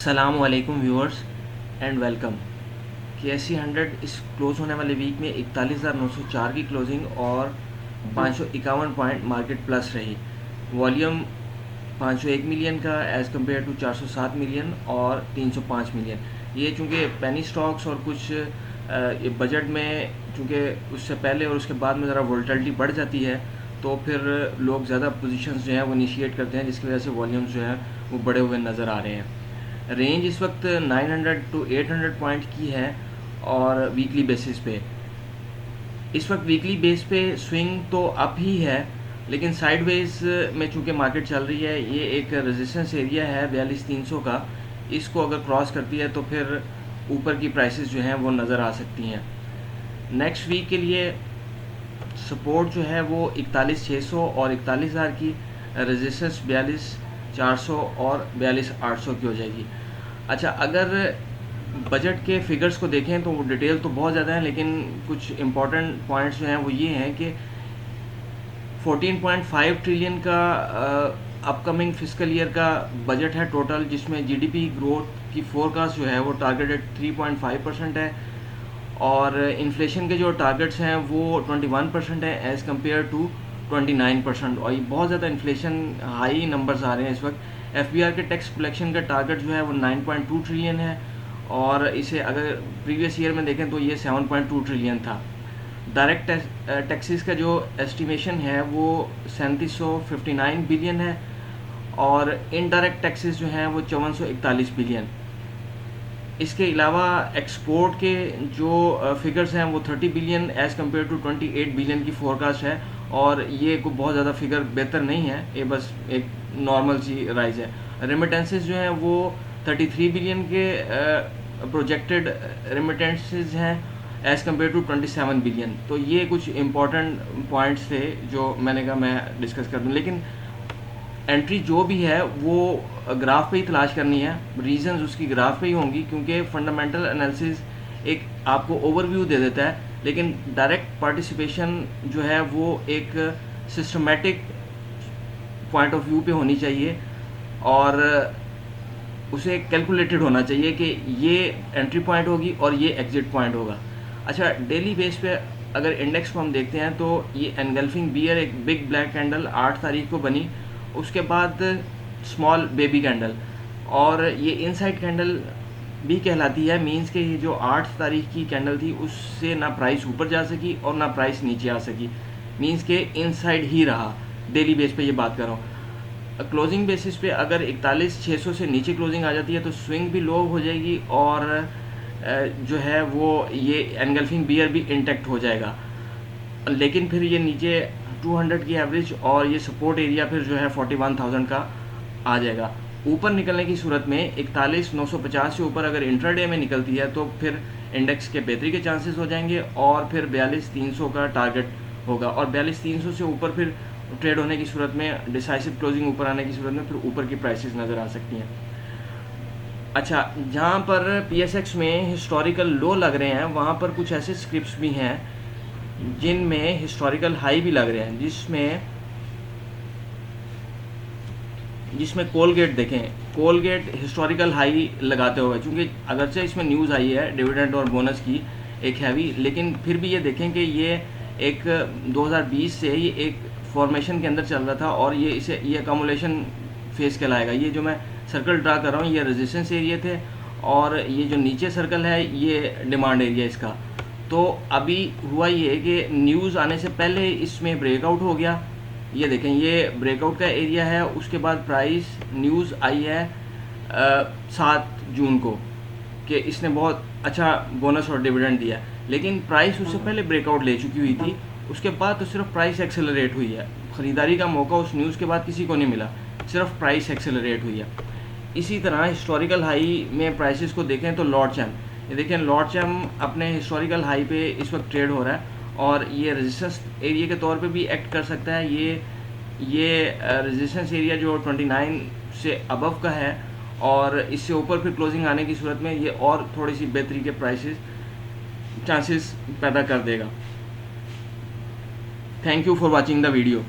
अस्सलामुअलैकुम viewers and welcome. KSE 100 इस close होने वाले वीक में 41,904 की क्लोजिंग और 551 पॉइंट मार्केट प्लस रही। वॉल्यूम 501 मिलियन का एज़ कम्पेयर टू 407 मिलियन और 305 मिलियन। ये चूँकि पेनी स्टॉक्स और कुछ बजट में चूँकि उससे पहले और उसके बाद में ज़रा वोलेटिलिटी बढ़ जाती है तो फिर लोग ज़्यादा पोजीशंस जो हैं वो इनिशिएट करते हैं, जिसकी वजह से वॉल्यूम्स जो है वो बढ़े हुए नज़र आ रहे हैं। रेंज इस वक्त 900 टू 800 पॉइंट की है और वीकली बेसिस पे इस वक्त वीकली बेस पे स्विंग तो अप ही है, लेकिन साइडवेज में चूंकि मार्केट चल रही है, ये एक रेजिस्टेंस एरिया है 42,300 का। इसको अगर क्रॉस करती है तो फिर ऊपर की प्राइसेस जो हैं वो नज़र आ सकती हैं। नेक्स्ट वीक के लिए सपोर्ट जो है वो 41,600 और 41,000 की, रेजिस्टेंस 42,400 और 42,800 की हो जाएगी। अच्छा, अगर बजट के फिगर्स को देखें तो वो डिटेल तो बहुत ज़्यादा है, लेकिन कुछ इम्पॉर्टेंट पॉइंट्स जो हैं वो ये हैं कि 14.5 ट्रिलियन का अपकमिंग फिस्कल ईयर का बजट है टोटल, जिसमें जीडीपी ग्रोथ की फोरकास्ट जो है वो टारगेटेड 3.5% है और इन्फ्लेशन के जो टारगेट्स हैं वो 21% है एज़ कम्पेयर टू 29%। और ये बहुत ज़्यादा इन्फ्लेशन हाई नंबर्स आ रहे हैं इस वक्त। एफबीआर के टैक्स कलेक्शन का टारगेट जो है वो 9.2 ट्रिलियन है और इसे अगर प्रीवियस ईयर में देखें तो ये 7.2 ट्रिलियन था। डायरेक्ट टैक्सेस का जो एस्टिमेशन है वो 3759 बिलियन है और इनडायरेक्ट टैक्सेस जो हैं वो 5441 बिलियन। इसके अलावा एक्सपोर्ट के जो फिगर्स हैं वो 30 billion as compare to 28 billion की फोरकास्ट है और ये को बहुत ज़्यादा फिगर बेहतर नहीं है, ये बस एक नॉर्मल सी राइज है। रेमिटेंसेस जो हैं वो 33 बिलियन के प्रोजेक्टेड रेमिटेंसेस हैं एज़ कम्पेयर टू 27 बिलियन। तो ये कुछ इंपॉर्टेंट पॉइंट्स थे जो मैंने कहा मैं डिस्कस कर दूँ, लेकिन एंट्री जो भी है वो ग्राफ पे ही तलाश करनी है, रीजंस उसकी ग्राफ पे ही होंगी, क्योंकि फंडामेंटल एनालिसिस एक आपको ओवरव्यू दे देता है, लेकिन डायरेक्ट पार्टिसिपेशन जो है वो एक सिस्टमेटिक पॉइंट ऑफ व्यू पे होनी चाहिए और उसे कैलकुलेटेड होना चाहिए कि ये एंट्री पॉइंट होगी और ये एग्जिट पॉइंट होगा। अच्छा, डेली बेस पे अगर इंडेक्स को हम देखते हैं तो ये एनगल्फिंग बियर एक बिग ब्लैक कैंडल 8 तारीख को बनी, उसके बाद स्मॉल बेबी कैंडल और ये इनसाइड कैंडल भी कहलाती है। मींस के ये जो 8 तारीख की कैंडल थी उससे ना प्राइस ऊपर जा सकी और ना प्राइस नीचे आ सकी, मींस के इनसाइड ही रहा। डेली बेस पे ये बात कर रहा हूँ। क्लोजिंग बेसिस पे अगर 41,600 से नीचे क्लोजिंग आ जाती है तो स्विंग भी लो हो जाएगी और जो है वो ये एनगल्फिंग बियर भी इंटैक्ट हो जाएगा, लेकिन फिर ये नीचे 200 की एवरेज और ये सपोर्ट एरिया फिर जो है 41,000 का आ जाएगा। ऊपर निकलने की सूरत में 41,950 से ऊपर अगर इंट्राडे में निकलती है तो फिर इंडेक्स के बेहतरी के चांसेस हो जाएंगे और फिर 42,300 का टारगेट होगा और 42,300 से ऊपर फिर ट्रेड होने की सूरत में, डिसाइसिव क्लोजिंग ऊपर आने की सूरत में फिर ऊपर की प्राइसेस नज़र आ सकती हैं। अच्छा, जहाँ पर PSX में हिस्टोरिकल लो लग रहे हैं वहाँ पर कुछ ऐसे स्क्रिप्ट्स भी हैं जिनमें हिस्टोरिकल हाई भी लग रहे हैं, जिसमें कोलगेट देखें, कोलगेट हिस्टोरिकल हाई लगाते हुए, क्योंकि अगरचे इसमें न्यूज़ आई है डिविडेंड और बोनस की एक हैवी, लेकिन फिर भी ये देखें कि ये एक 2020 से ये एक फॉर्मेशन के अंदर चल रहा था और ये अकोमोलेशन फेस कहलाएगा। ये जो मैं सर्कल ड्रा कर रहा हूँ ये रेजिस्टेंस एरिया थे और ये जो नीचे सर्कल है ये डिमांड एरिया इसका। तो अभी हुआ ये कि न्यूज़ आने से पहले इसमें ब्रेकआउट हो गया। ये देखें, ये ब्रेकआउट का एरिया है। उसके बाद प्राइस न्यूज़ आई है 7 जून को कि इसने बहुत अच्छा बोनस और डिविडेंड दिया, लेकिन प्राइस उससे पहले ब्रेकआउट ले चुकी हुई थी। उसके बाद तो सिर्फ प्राइस एक्सेलरेट हुई है। ख़रीदारी का मौका उस न्यूज़ के बाद किसी को नहीं मिला, सिर्फ प्राइस एक्सेलरेट हुई है। इसी तरह हिस्टोरिकल हाई में प्राइसेस को देखें तो लॉर्डचम, ये देखें लॉर्डचम अपने हिस्टोरिकल हाई पे इस वक्त ट्रेड हो रहा है और ये रेजिस्टेंस एरिया के तौर पे भी एक्ट कर सकता है। ये रेजिस्टेंस एरिया जो 29 से अबव का है और इससे ऊपर फिर क्लोजिंग आने की सूरत में ये और थोड़ी सी बेहतरी के प्राइसेस चांसेस पैदा कर देगा। Thank you for watching the video.